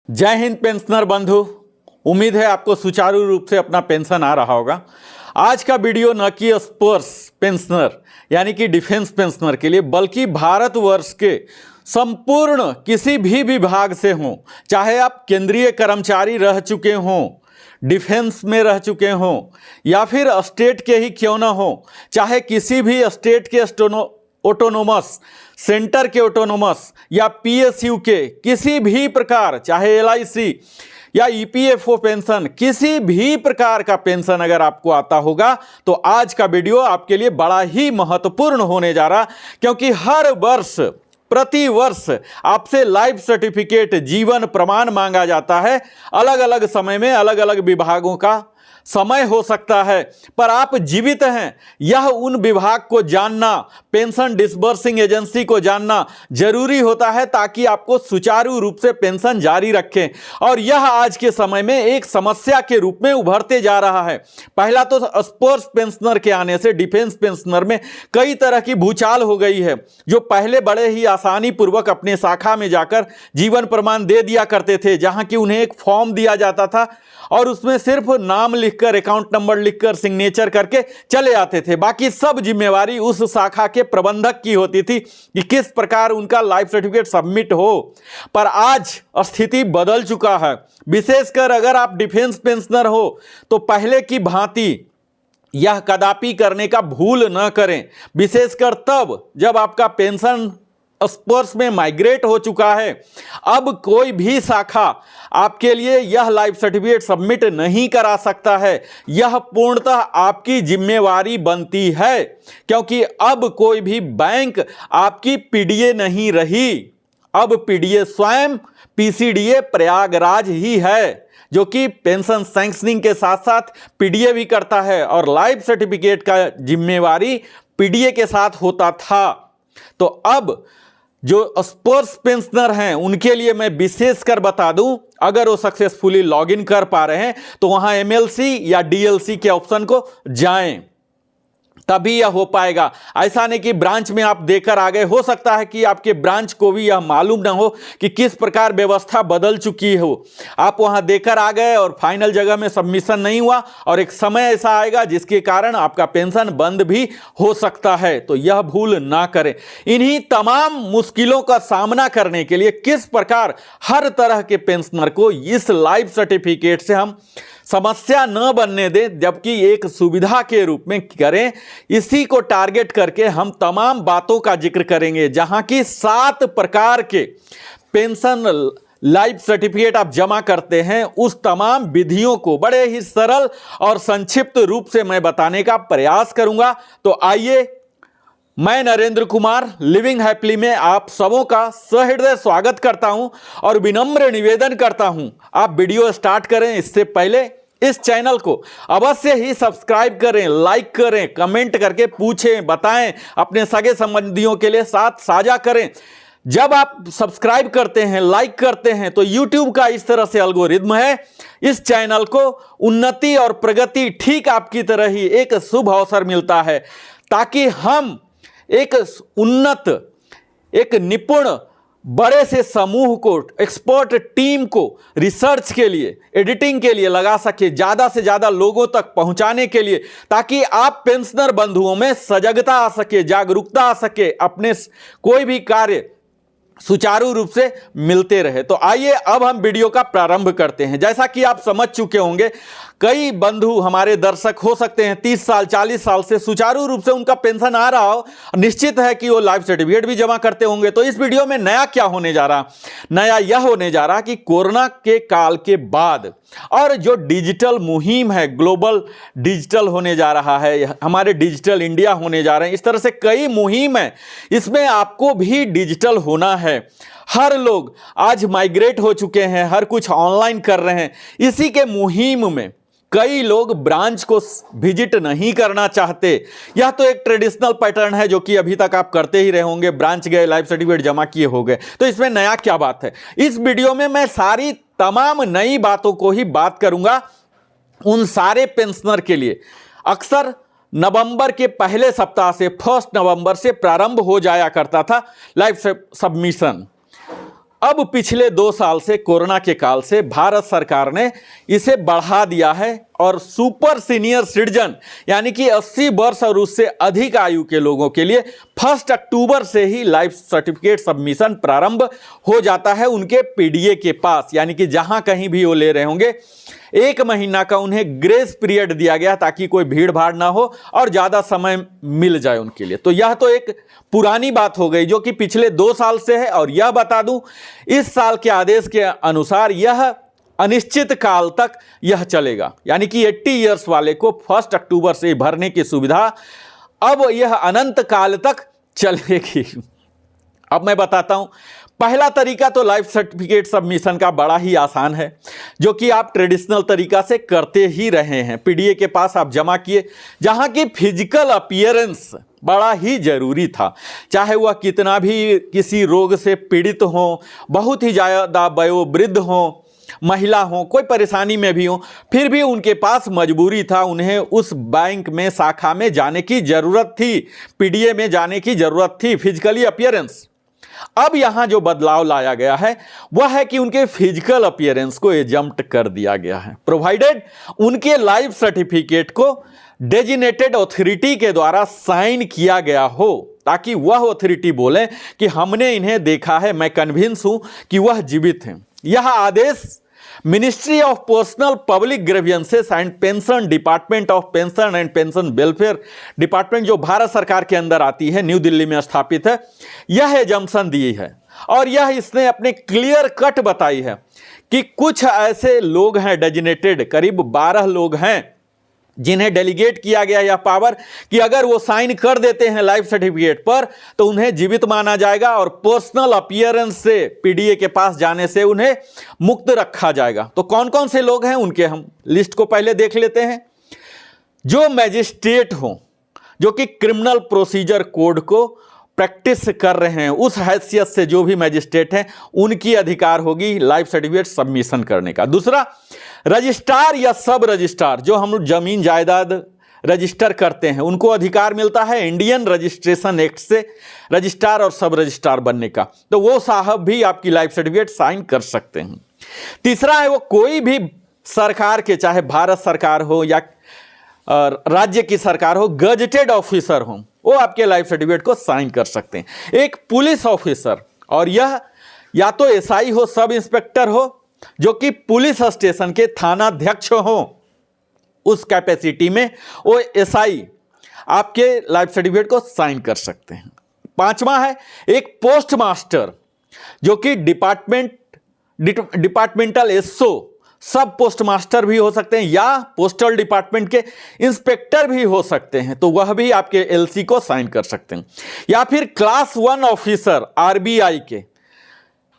जय हिंद पेंशनर बंधु। उम्मीद है आपको सुचारू रूप से अपना पेंशन आ रहा होगा। आज का वीडियो न कि स्पर्श पेंशनर यानी कि डिफेंस पेंशनर के लिए, बल्कि भारतवर्ष के संपूर्ण किसी भी विभाग से हों, चाहे आप केंद्रीय कर्मचारी रह चुके हों, डिफेंस में रह चुके हों, या फिर स्टेट के ही क्यों ना हो, चाहे किसी भी स्टेट के ऑटोनोमस, सेंटर के ऑटोनोमस या पीएसयू के किसी भी प्रकार, चाहे एलआईसी या ईपीएफओ पेंशन, किसी भी प्रकार का पेंशन अगर आपको आता होगा तो आज का वीडियो आपके लिए बड़ा ही महत्वपूर्ण होने जा रहा, क्योंकि हर वर्ष प्रति वर्ष आपसे लाइफ सर्टिफिकेट, जीवन प्रमाण मांगा जाता है। अलग अलग समय में अलग अलग विभागों का समय हो सकता है, पर आप जीवित हैं यह उन विभाग को जानना, पेंशन डिसबर्सिंग एजेंसी को जानना जरूरी होता है, ताकि आपको सुचारू रूप से पेंशन जारी रखें। और यह आज के समय में एक समस्या के रूप में उभरते जा रहा है। पहला तो स्पर्श पेंशनर के आने से डिफेंस पेंशनर में कई तरह की भूचाल हो गई है। जो पहले बड़े ही आसानी पूर्वक अपने शाखा में जाकर जीवन प्रमाण दे दिया करते थे, जहां कि उन्हें एक फॉर्म दिया जाता था और उसमें सिर्फ नाम लिखकर, अकाउंट नंबर लिखकर, सिग्नेचर करके चले आते थे। बाकी सब जिम्मेवारी उस शाखा के प्रबंधक की होती थी कि किस प्रकार उनका लाइफ सर्टिफिकेट सबमिट हो। पर आज स्थिति बदल चुका है। विशेषकर अगर आप डिफेंस पेंशनर हो तो पहले की भांति यह कदापि करने का भूल न करें, विशेषकर तब जब आपका पेंशन स्पर्श में माइग्रेट हो चुका है। अब कोई भी शाखा आपके लिए यह लाइफ सर्टिफिकेट सबमिट नहीं करा सकता है। यह पूर्णतः आपकी जिम्मेवारी बनती है, क्योंकि अब कोई भी बैंक आपकी पीडीए नहीं रही। अब पीडीए स्वयं पीसीडीए प्रयागराज ही है, जो कि पेंशन सैंक्शनिंग के साथ साथ पीडीए भी करता है, और लाइफ सर्टिफिकेट का जिम्मेवारी पीडीए के साथ होता था। तो अब जो स्पर्श पेंशनर हैं उनके लिए मैं विशेषकर बता दूं, अगर वो सक्सेसफुली लॉगिन कर पा रहे हैं तो वहां एमएलसी या डीएलसी के ऑप्शन को जाएं, तभी यह हो पाएगा। ऐसा नहीं कि ब्रांच में आप देकर आ गए। हो सकता है कि आपके ब्रांच को भी यह मालूम ना हो कि किस प्रकार व्यवस्था बदल चुकी हो। आप वहां देकर आ गए और फाइनल जगह में सबमिशन नहीं हुआ, और एक समय ऐसा आएगा जिसके कारण आपका पेंशन बंद भी हो सकता है। तो यह भूल ना करें। इन्हीं तमाम मुश्किलों का सामना करने के लिए किस प्रकार हर तरह के पेंशनर को इस लाइफ सर्टिफिकेट से हम समस्या न बनने दें, जबकि एक सुविधा के रूप में करें, इसी को टारगेट करके हम तमाम बातों का जिक्र करेंगे। जहां की 7 प्रकार के पेंशन लाइफ सर्टिफिकेट आप जमा करते हैं, उस तमाम विधियों को बड़े ही सरल और संक्षिप्त रूप से मैं बताने का प्रयास करूंगा। तो आइए, मैं नरेंद्र कुमार लिविंग हैप्पीली में आप सबों का सहृदय स्वागत करता हूं और विनम्र निवेदन करता हूं, आप वीडियो स्टार्ट करें इससे पहले इस चैनल को अवश्य ही सब्सक्राइब करें, लाइक करें, कमेंट करके पूछें, बताएं, अपने सगे संबंधियों के लिए साथ साझा करें। जब आप सब्सक्राइब करते हैं, लाइक करते हैं, तो YouTube का इस तरह से एल्गोरिदम है, इस चैनल को उन्नति और प्रगति ठीक आपकी तरह ही एक शुभ अवसर मिलता है, ताकि हम एक उन्नत, एक निपुण बड़े से समूह को, एक्सपर्ट टीम को रिसर्च के लिए, एडिटिंग के लिए लगा सके, ज़्यादा से ज़्यादा लोगों तक पहुंचाने के लिए, ताकि आप पेंशनर बंधुओं में सजगता आ सके, जागरूकता आ सके, अपने कोई भी कार्य सुचारू रूप से मिलते रहे। तो आइए अब हम वीडियो का प्रारंभ करते हैं। जैसा कि आप समझ चुके होंगे, कई बंधु हमारे दर्शक हो सकते हैं 30 साल 40 साल से सुचारू रूप से उनका पेंशन आ रहा हो, निश्चित है कि वो लाइफ सर्टिफिकेट भी जमा करते होंगे। तो इस वीडियो में नया क्या होने जा रहा? नया यह होने जा रहा कि कोरोना के काल के बाद और जो डिजिटल मुहिम है, ग्लोबल डिजिटल होने जा रहा है, हमारे डिजिटल इंडिया होने जा रहे हैं, इस तरह से कई मुहिम है, इसमें आपको भी डिजिटल होना है। हर लोग आज माइग्रेट हो चुके हैं, हर कुछ ऑनलाइन कर रहे हैं। इसी के मुहिम में कई लोग ब्रांच को विजिट नहीं करना चाहते। यह तो एक ट्रेडिशनल पैटर्न है जो कि अभी तक आप करते ही रहे होंगे, ब्रांच गए, लाइफ सर्टिफिकेट जमा किए हो गए। तो इसमें नया क्या बात है? इस वीडियो में मैं सारी तमाम नई बातों को ही बात करूंगा उन सारे पेंशनर के लिए। अक्सर नवंबर के पहले सप्ताह से 1 नवंबर से प्रारंभ हो जाया करता था लाइफ सबमिशन। अब पिछले 2 साल से कोरोना के काल से भारत सरकार ने इसे बढ़ा दिया है और सुपर सीनियर सिटीजन यानी कि 80 वर्ष और उससे अधिक आयु के लोगों के लिए 1 अक्टूबर से ही लाइफ सर्टिफिकेट सबमिशन प्रारंभ हो जाता है उनके पीडीए के पास, यानी कि जहां कहीं भी वो ले रहे होंगे 1 महीना का उन्हें ग्रेस पीरियड दिया गया ताकि कोई भीड़ भाड़ ना हो और ज़्यादा समय मिल जाए उनके लिए। तो यह तो एक पुरानी बात हो गई जो कि पिछले 2 साल से है। और यह बता दूं, इस साल के आदेश के अनुसार यह अनिश्चित काल तक यह चलेगा, यानी कि 80 इयर्स वाले को 1 अक्टूबर से भरने की सुविधा अब यह अनंत काल तक चलेगी। अब मैं बताता हूं, पहला तरीका तो लाइफ सर्टिफिकेट सबमिशन का बड़ा ही आसान है, जो कि आप ट्रेडिशनल तरीका से करते ही रहे हैं। पीडीए के पास आप जमा किए, जहां की फिजिकल अपीयरेंस बड़ा ही जरूरी था, चाहे वह कितना भी किसी रोग से पीड़ित हो, बहुत ही ज़्यादा वयोवृद्ध हो, महिला हो, कोई परेशानी में भी हो, फिर भी उनके पास मजबूरी था, उन्हें उस बैंक में शाखा में जाने की जरूरत थी, पीडीए में जाने की जरूरत थी, फिजिकली अपीयरेंस। अब यहां जो बदलाव लाया गया है वह है कि उनके फिजिकल अपीयरेंस को एजम्प्ट कर दिया गया है, प्रोवाइडेड उनके लाइफ सर्टिफिकेट को डेजिग्नेटेड अथॉरिटी के द्वारा साइन किया गया हो, ताकि वह अथॉरिटी बोले कि हमने इन्हें देखा है, मैं कन्विंस हूं कि वह जीवित हैं। यह आदेश ministry of personnel public grievances and pension, department of pension and pension welfare department जो भारत सरकार के अंदर आती है, न्यू दिल्ली में स्थापित है, यह एजम्पशन दी है। और यह इसने अपने क्लियर कट बताई है कि कुछ ऐसे लोग हैं डेजिग्नेटेड, करीब 12 लोग हैं जिन्हें डेलीगेट किया गया यह पावर कि अगर वो साइन कर देते हैं लाइफ सर्टिफिकेट पर तो उन्हें जीवित माना जाएगा और पर्सनल अपीयरेंस से पीडीए के पास जाने से उन्हें मुक्त रखा जाएगा। तो कौन कौन से लोग हैं उनके हम लिस्ट को पहले देख लेते हैं। जो मैजिस्ट्रेट हो, जो कि क्रिमिनल प्रोसीजर कोड को प्रैक्टिस कर रहे हैं, उस हैसियत से जो भी मैजिस्ट्रेट हैं उनकी अधिकार होगी लाइफ सर्टिफिकेट सबमिशन करने का। दूसरा, रजिस्ट्रार या सब रजिस्ट्रार, जो हम लोग जमीन जायदाद रजिस्टर करते हैं, उनको अधिकार मिलता है इंडियन रजिस्ट्रेशन एक्ट से रजिस्ट्रार और सब रजिस्ट्रार बनने का, तो वो साहब भी आपकी लाइफ सर्टिफिकेट साइन कर सकते हैं। तीसरा है वो कोई भी सरकार के, चाहे भारत सरकार हो या राज्य की सरकार हो, गजेटेड ऑफिसर हो, वो आपके लाइफ सर्टिफिकेट को साइन कर सकते हैं। एक पुलिस ऑफिसर, और यह या तो एसआई हो, सब इंस्पेक्टर हो, जो कि पुलिस स्टेशन के थानाध्यक्ष हो, उस कैपेसिटी में वो एसआई आपके लाइफ सर्टिफिकेट को साइन कर सकते हैं। पांचवा है एक पोस्ट मास्टर, जो कि डिपार्टमेंटल एसओ, सब पोस्ट मास्टर भी हो सकते हैं या पोस्टल डिपार्टमेंट के इंस्पेक्टर भी हो सकते हैं, तो वह भी आपके एलसी को साइन कर सकते हैं। या फिर क्लास 1 ऑफिसर आरबीआई के,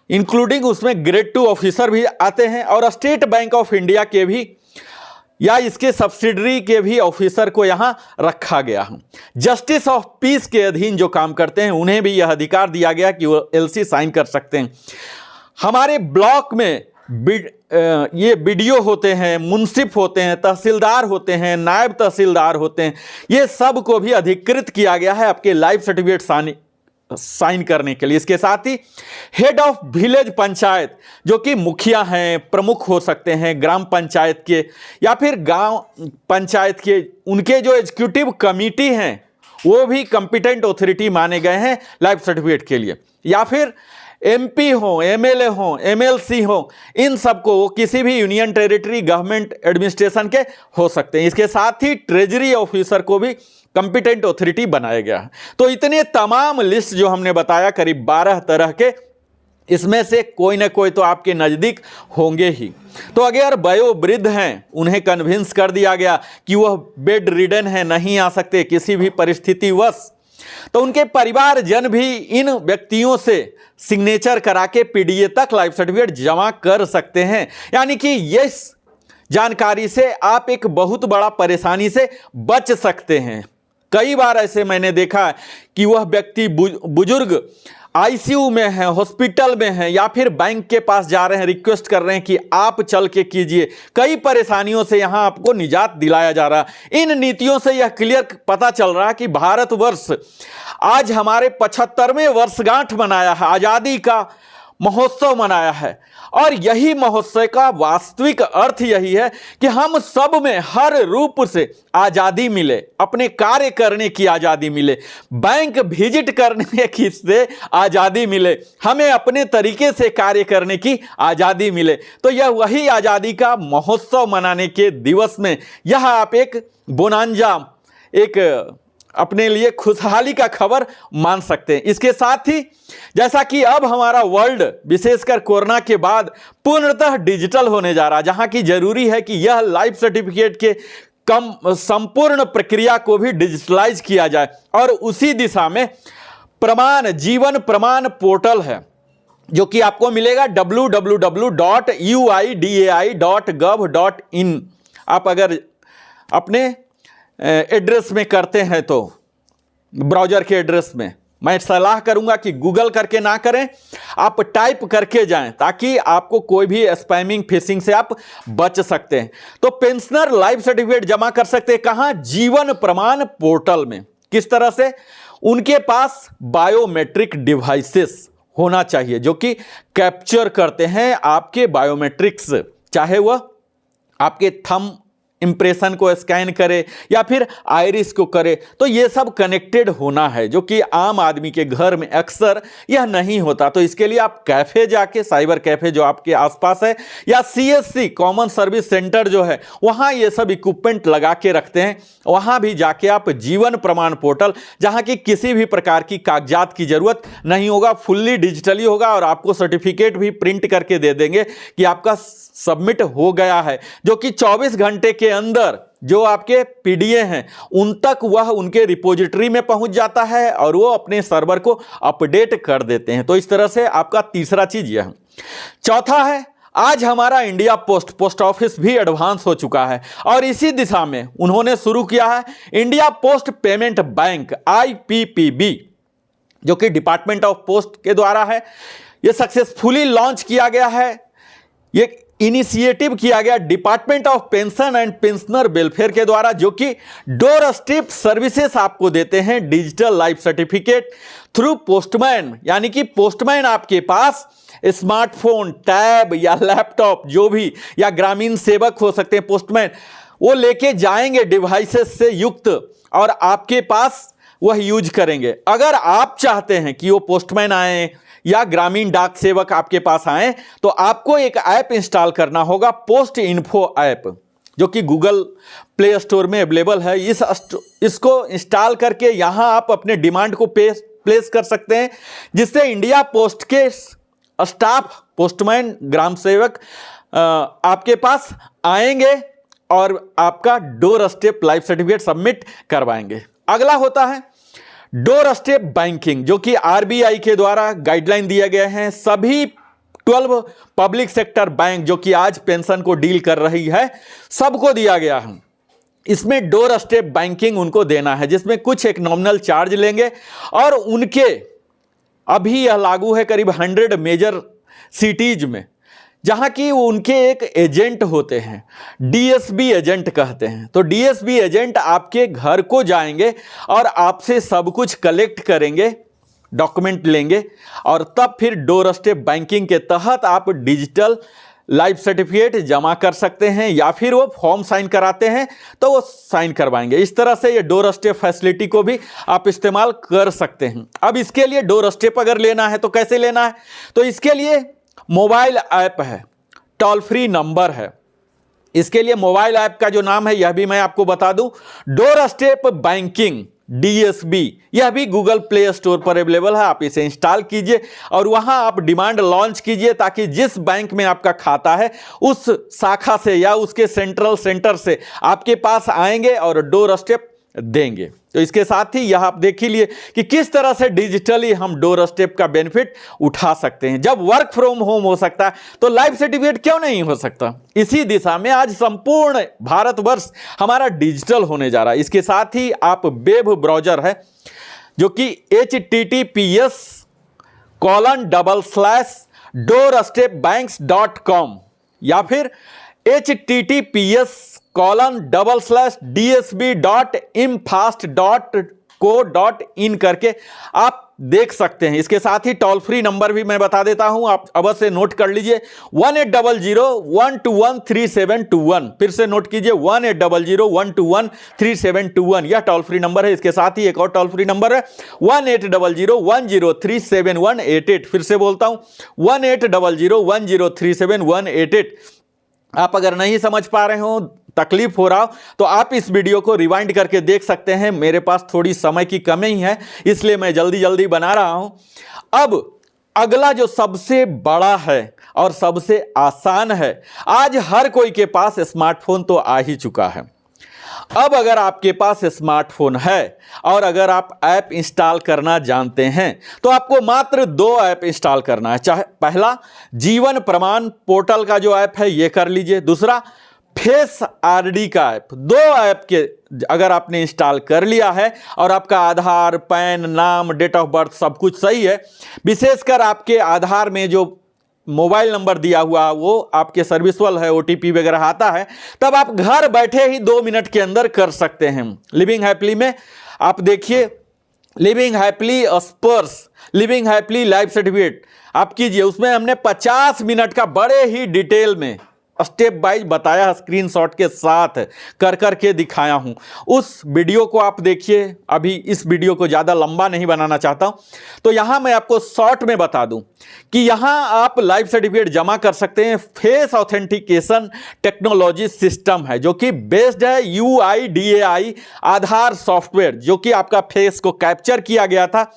इंक्लूडिंग उसमें ग्रेड 2 ऑफिसर भी आते हैं, और स्टेट बैंक ऑफ इंडिया के भी या इसके सब्सिडरी के भी ऑफिसर को यहां रखा गया है। जस्टिस ऑफ पीस के अधीन जो काम करते हैं उन्हें भी यह अधिकार दिया गया कि वो एलसी साइन कर सकते हैं। हमारे ब्लॉक में ये बीडीओ होते हैं, मुंसिफ होते हैं, तहसीलदार होते हैं, नायब तहसीलदार होते हैं, ये सब को भी अधिकृत किया गया है आपके लाइफ सर्टिफिकेट साइन करने के लिए। इसके साथ ही हेड ऑफ विलेज पंचायत, जो कि मुखिया हैं, प्रमुख हो सकते हैं ग्राम पंचायत के या फिर गांव पंचायत के, उनके जो एग्जीक्यूटिव कमिटी हैं वो भी कॉम्पिटेंट अथॉरिटी माने गए हैं लाइफ सर्टिफिकेट के लिए। या फिर एमपी हो, एमएलए हो, एमएलसी हो, इन सबको वो किसी भी यूनियन टेरिटरी गवर्नमेंट एडमिनिस्ट्रेशन के हो सकते हैं। इसके साथ ही ट्रेजरी ऑफिसर को भी कॉम्पिटेंट अथॉरिटी बनाया गया है। तो इतने तमाम लिस्ट जो हमने बताया, करीब 12 तरह के, इसमें से कोई ना कोई तो आपके नज़दीक होंगे ही। तो अगर वयोवृद्ध हैं, उन्हें कन्विंस कर दिया गया कि वह बेड रिडन है, नहीं आ सकते किसी भी परिस्थितिवश, तो उनके परिवारजन भी इन व्यक्तियों से सिग्नेचर करा के पीडीए तक लाइफ सर्टिफिकेट जमा कर सकते हैं। यानी कि इस जानकारी से आप एक बहुत बड़ा परेशानी से बच सकते हैं। कई बार ऐसे मैंने देखा कि वह व्यक्ति बुजुर्ग आईसीयू में है, हॉस्पिटल में है, या फिर बैंक के पास जा रहे हैं, रिक्वेस्ट कर रहे हैं कि आप चल के कीजिए। कई परेशानियों से यहां आपको निजात दिलाया जा रहा है। इन नीतियों से यह क्लियर पता चल रहा है कि भारतवर्ष आज हमारे 75वें वर्षगांठ मनाया है, आज़ादी का महोत्सव मनाया है। और यही महोत्सव का वास्तविक अर्थ यही है कि हम सब में हर रूप से आज़ादी मिले, अपने कार्य करने की आज़ादी मिले, बैंक विजिट करने की से आज़ादी मिले, हमें अपने तरीके से कार्य करने की आज़ादी मिले। तो यह वही आज़ादी का महोत्सव मनाने के दिवस में यह आप एक बोनांजा, एक अपने लिए खुशहाली का खबर मान सकते हैं। इसके साथ ही जैसा कि अब हमारा वर्ल्ड विशेषकर कोरोना के बाद पूर्णतः डिजिटल होने जा रहा है, जहां की जरूरी है कि यह लाइफ सर्टिफिकेट के संपूर्ण प्रक्रिया को भी डिजिटलाइज किया जाए। और उसी दिशा में जीवन प्रमाण पोर्टल है, जो कि आपको मिलेगा www.uidai.gov.in। आप अगर अपने एड्रेस में करते हैं तो ब्राउज़र के एड्रेस में, मैं सलाह करूंगा कि गूगल करके ना करें, आप टाइप करके जाएं, ताकि आपको कोई भी स्पैमिंग फिशिंग से आप बच सकते हैं। तो पेंशनर लाइफ सर्टिफिकेट जमा कर सकते हैं कहां? जीवन प्रमाण पोर्टल में। किस तरह से? उनके पास बायोमेट्रिक डिवाइसेस होना चाहिए जो कि कैप्चर करते हैं आपके बायोमेट्रिक्स, चाहे वह आपके थंब इंप्रेशन को स्कैन करे या फिर आइरिस को करे। तो ये सब कनेक्टेड होना है, जो कि आम आदमी के घर में अक्सर यह नहीं होता। तो इसके लिए आप कैफे जाके, साइबर कैफे जो आपके आसपास है, या CSC कॉमन सर्विस सेंटर जो है, वहां ये सब इक्विपमेंट लगा के रखते हैं। वहां भी जाके आप जीवन प्रमाण पोर्टल, जहां की किसी भी प्रकार की कागजात की जरूरत नहीं होगा, फुल्ली डिजिटली होगा, और आपको सर्टिफिकेट भी प्रिंट करके दे देंगे कि आपका सबमिट हो गया है, जो कि 24 घंटे के अंदर जो आपके पीडीए हैं उन तक वह उनके रिपोजिटरी में पहुंच जाता है और वो अपने सर्वर को अपडेट कर देते हैं। तो इस तरह से आपका तीसरा चीज यह है। चौथा है, आज हमारा इंडिया पोस्ट ऑफिस भी एडवांस हो चुका है, और इसी दिशा में उन्होंने शुरू किया है India post payment bank IPPB, जो कि डिपार्टमेंट ऑफ पोस्ट के द्वारा है। यह सक्सेसफुली लॉन्च किया गया है, ये इनिशिएटिव किया गया department of pension and pensioner welfare के द्वारा, जो कि डोर स्टेप सर्विसेज आपको देते हैं digital life certificate through postman. यानी कि पोस्टमैन आपके पास स्मार्टफोन, टैब या लैपटॉप जो भी, या ग्रामीण सेवक हो सकते हैं पोस्टमैन, वो लेके जाएंगे डिवाइसेस से युक्त और आपके पास वह यूज करेंगे। अगर आप चाहते हैं कि वो पोस्टमैन आए या ग्रामीण डाक सेवक आपके पास आए, तो आपको एक ऐप इंस्टॉल करना होगा, पोस्ट इन्फो ऐप, जो कि गूगल प्ले स्टोर में अवेलेबल है। इसको इंस्टॉल करके यहां आप अपने डिमांड को प्लेस कर सकते हैं, जिससे इंडिया पोस्ट के स्टाफ, पोस्टमैन, ग्राम सेवक आपके पास आएंगे और आपका door step life certificate submit करवाएंगे। अगला होता है डोर स्टेप बैंकिंग, जो कि RBI के द्वारा गाइडलाइन दिए गए हैं। सभी 12 पब्लिक सेक्टर बैंक जो कि आज पेंशन को डील कर रही है, सबको दिया गया है। इसमें डोर स्टेप बैंकिंग उनको देना है, जिसमें कुछ एक नॉमिनल चार्ज लेंगे, और उनके अभी यह लागू है करीब 100 मेजर सिटीज में, जहां की उनके एक एजेंट होते हैं, DSB एजेंट कहते हैं। तो DSB एजेंट आपके घर को जाएंगे और आपसे सब कुछ कलेक्ट करेंगे, डॉक्यूमेंट लेंगे, और तब फिर डोर स्टेप बैंकिंग के तहत आप डिजिटल लाइफ सर्टिफिकेट जमा कर सकते हैं, या फिर वो फॉर्म साइन कराते हैं तो वो साइन करवाएंगे। इस तरह से ये डोर स्टेप फैसिलिटी को भी आप इस्तेमाल कर सकते हैं। अब इसके लिए डोर स्टेप अगर लेना है तो कैसे लेना है? तो इसके लिए मोबाइल ऐप है, टोल फ्री नंबर है। इसके लिए मोबाइल ऐप का जो नाम है यह भी मैं आपको बता दूं, डोर स्टेप बैंकिंग DSB। यह भी गूगल प्ले स्टोर पर अवेलेबल है, आप इसे इंस्टॉल कीजिए और वहां आप डिमांड लॉन्च कीजिए, ताकि जिस बैंक में आपका खाता है उस शाखा से या उसके सेंट्रल सेंटर से आपके पास आएंगे और डोर स्टेप देंगे। तो इसके साथ ही यह आप देख ही लिए कि किस तरह से डिजिटली हम डोर स्टेप का बेनिफिट उठा सकते हैं। जब वर्क फ्रॉम होम हो सकता है तो लाइफ सर्टिफिकेट क्यों नहीं हो सकता? इसी दिशा में आज संपूर्ण भारतवर्ष हमारा डिजिटल होने जा रहा है। इसके साथ ही आप वेब ब्राउजर है, जो कि https://doorstepbanks.com या फिर https://dsb.imfast.in .co.in करके आप देख सकते हैं। इसके साथ ही टोल फ्री नंबर भी मैं बता देता हूं, आप अवश्य नोट कर लीजिए 1800-121-3721। फिर से नोट कीजिए 1800-121-3721, यह टोल फ्री नंबर है। इसके साथ ही एक और टोल फ्री नंबर है 1800-103-7188। फिर से बोलता हूं 1800-103-7188। आप अगर नहीं समझ पा रहे हो, तकलीफ हो रहा हो, तो आप इस वीडियो को रिवाइंड करके देख सकते हैं। मेरे पास थोड़ी समय की कमी है, इसलिए मैं जल्दी जल्दी बना रहा हूं। अब अगला जो सबसे बड़ा है और सबसे आसान है, आज हर कोई के पास स्मार्टफोन तो आ ही चुका है। अब अगर आपके पास स्मार्टफोन है और अगर आप ऐप इंस्टॉल करना जानते हैं, तो आपको मात्र 2 ऐप इंस्टॉल करना है। चाहे पहला जीवन प्रमाण पोर्टल का जो ऐप है ये कर लीजिए, दूसरा फेस आरडी का ऐप। 2 ऐप के अगर आपने इंस्टॉल कर लिया है और आपका आधार, पैन, नाम, डेट ऑफ बर्थ सब कुछ सही है, विशेषकर आपके आधार में जो मोबाइल नंबर दिया हुआ वो आपके सर्विसबल है, ओटीपी वगैरह आता है, तब आप घर बैठे ही 2 मिनट के अंदर कर सकते हैं। लिविंग हैप्पली में आप देखिए, लिविंग हैप्पली स्पर्श, लिविंग हैप्पली लाइफ सर्टिफिकेट आप कीजिए। उसमें हमने 50 मिनट का बड़े ही डिटेल में स्टेप वाइज बताया, स्क्रीनशॉट के साथ कर करके दिखाया हूं। उस वीडियो को आप देखिए। अभी इस वीडियो को ज़्यादा लंबा नहीं बनाना चाहता हूं, तो यहां मैं आपको शॉर्ट में बता दूं कि यहां आप लाइफ सर्टिफिकेट जमा कर सकते हैं। फेस ऑथेंटिकेशन टेक्नोलॉजी सिस्टम है जो कि बेस्ड है UIDAI आधार सॉफ्टवेयर, जो कि आपका फेस को कैप्चर किया गया था।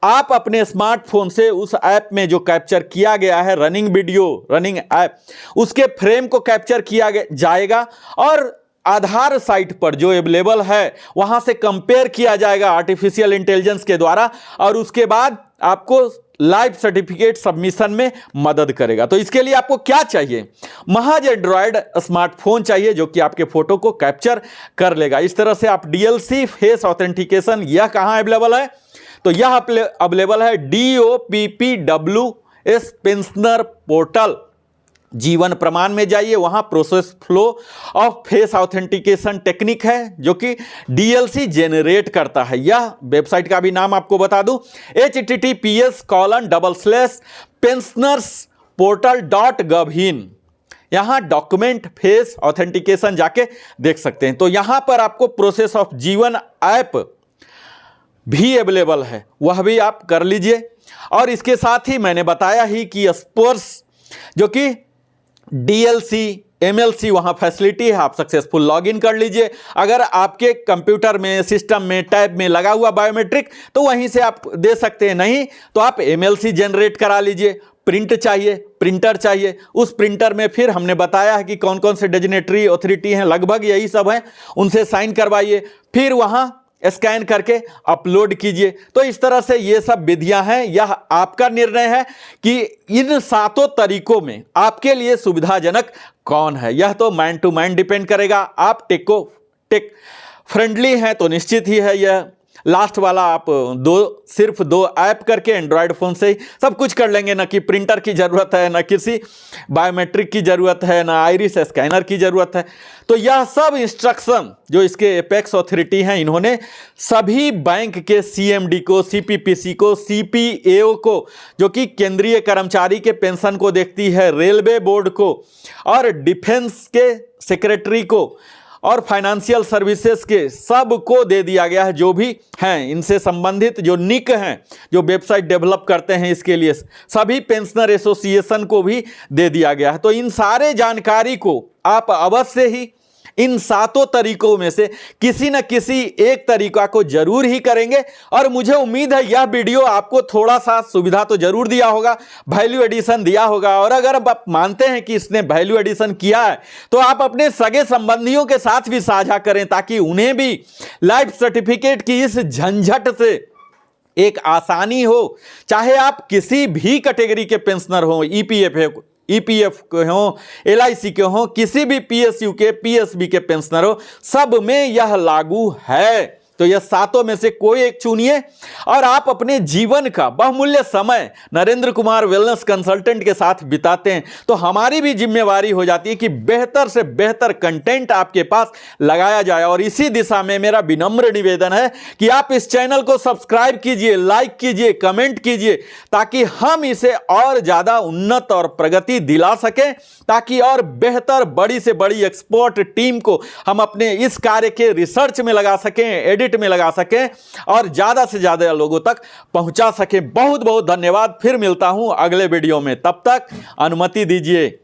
आप अपने स्मार्टफोन से उस ऐप में जो कैप्चर किया गया है रनिंग वीडियो, रनिंग ऐप, उसके फ्रेम को कैप्चर किया जाएगा और आधार साइट पर जो अवेलेबल है वहां से कंपेयर किया जाएगा आर्टिफिशियल इंटेलिजेंस के द्वारा, और उसके बाद आपको लाइफ सर्टिफिकेट सबमिशन में मदद करेगा। तो इसके लिए आपको क्या चाहिए? महज एंड्रॉयड स्मार्टफोन चाहिए जो कि आपके फोटो को कैप्चर कर लेगा। इस तरह से आप DLC फेस ऑथेंटिकेशन, यह कहां अवेलेबल है? तो यह अवेलेबल है DOPPWS पेंशनर पोर्टल। जीवन प्रमाण में जाइए, वहां process flow of face authentication technique है जो कि DLC जेनरेट करता है। यह वेबसाइट का भी नाम आपको बता दूं, https://pensionersportal.gov.in। यहां डॉक्यूमेंट फेस ऑथेंटिकेशन जाके देख सकते हैं। तो यहां पर आपको प्रोसेस ऑफ जीवन ऐप भी अवेलेबल है, वह भी आप कर लीजिए। और इसके साथ ही मैंने बताया ही कि स्पर्श जो कि DLC MLC वहां फैसिलिटी है, आप सक्सेसफुल लॉगिन कर लीजिए। अगर आपके कंप्यूटर में, सिस्टम में, टैब में लगा हुआ बायोमेट्रिक, तो वहीं से आप दे सकते हैं। नहीं तो आप MLC जनरेट करा लीजिए। प्रिंट चाहिए, प्रिंटर चाहिए, उस प्रिंटर में फिर हमने बताया है कि कौन कौन से डेजिग्नेटरी अथॉरिटी हैं, लगभग यही सब हैं, उनसे साइन करवाइए, फिर वहां स्कैन करके अपलोड कीजिए। तो इस तरह से ये सब विधियां हैं। यह आपका निर्णय है कि इन 7 तरीकों में आपके लिए सुविधाजनक कौन है। यह तो मैन टू मैन डिपेंड करेगा। आप टेक फ्रेंडली हैं तो निश्चित ही है यह लास्ट वाला आप सिर्फ 2 ऐप करके एंड्रॉयड फ़ोन से ही सब कुछ कर लेंगे। ना कि प्रिंटर की ज़रूरत है, ना किसी बायोमेट्रिक की ज़रूरत है, ना आइरिस स्कैनर की ज़रूरत है। तो यह सब इंस्ट्रक्शन जो इसके एपेक्स अथॉरिटी हैं, इन्होंने सभी बैंक के CMD को, CPPC को, CPAO को, जो कि केंद्रीय कर्मचारी के पेंशन को देखती है, रेलवे बोर्ड को और डिफेंस के सेक्रेटरी को और फाइनेंशियल सर्विसेज के सबको दे दिया गया है। जो भी हैं इनसे संबंधित जो निक हैं, जो वेबसाइट डेवलप करते हैं, इसके लिए सभी पेंशनर एसोसिएशन को भी दे दिया गया है। तो इन सारे जानकारी को आप अवश्य ही इन 7 तरीकों में से किसी न किसी एक तरीका को जरूर ही करेंगे। और मुझे उम्मीद है यह वीडियो आपको थोड़ा सा सुविधा तो जरूर दिया होगा, वैल्यू एडिशन दिया होगा। और अगर आप मानते हैं कि इसने वैल्यू एडिशन किया है, तो आप अपने सगे संबंधियों के साथ भी साझा करें, ताकि उन्हें भी लाइफ सर्टिफिकेट की इस झंझट से एक आसानी हो। चाहे आप किसी भी कैटेगरी के पेंशनर हो, EPF के हों, LIC के हों, किसी भी PSU के, PSB के पेंशनर हो, सब में यह लागू है। तो यह सातों में से कोई एक चुनिए और आप अपने जीवन का बहुमूल्य समय नरेंद्र कुमार वेलनेस कंसल्टेंट के साथ बिताते हैं तो हमारी भी जिम्मेवारी हो जाती है कि बेहतर से बेहतर कंटेंट आपके पास लगाया जाए। और इसी दिशा में मेरा विनम्र निवेदन है कि आप इस चैनल को सब्सक्राइब कीजिए, लाइक कीजिए, कमेंट कीजिए, ताकि हम इसे और ज्यादा उन्नत और प्रगति दिला सकें, ताकि और बेहतर बड़ी से बड़ी एक्सपर्ट टीम को हम अपने इस कार्य के रिसर्च में लगा सकें, एडिट में लगा सकें और ज्यादा से ज्यादा लोगों तक पहुंचा सकें। बहुत बहुत धन्यवाद। फिर मिलता हूं अगले वीडियो में, तब तक अनुमति दीजिए।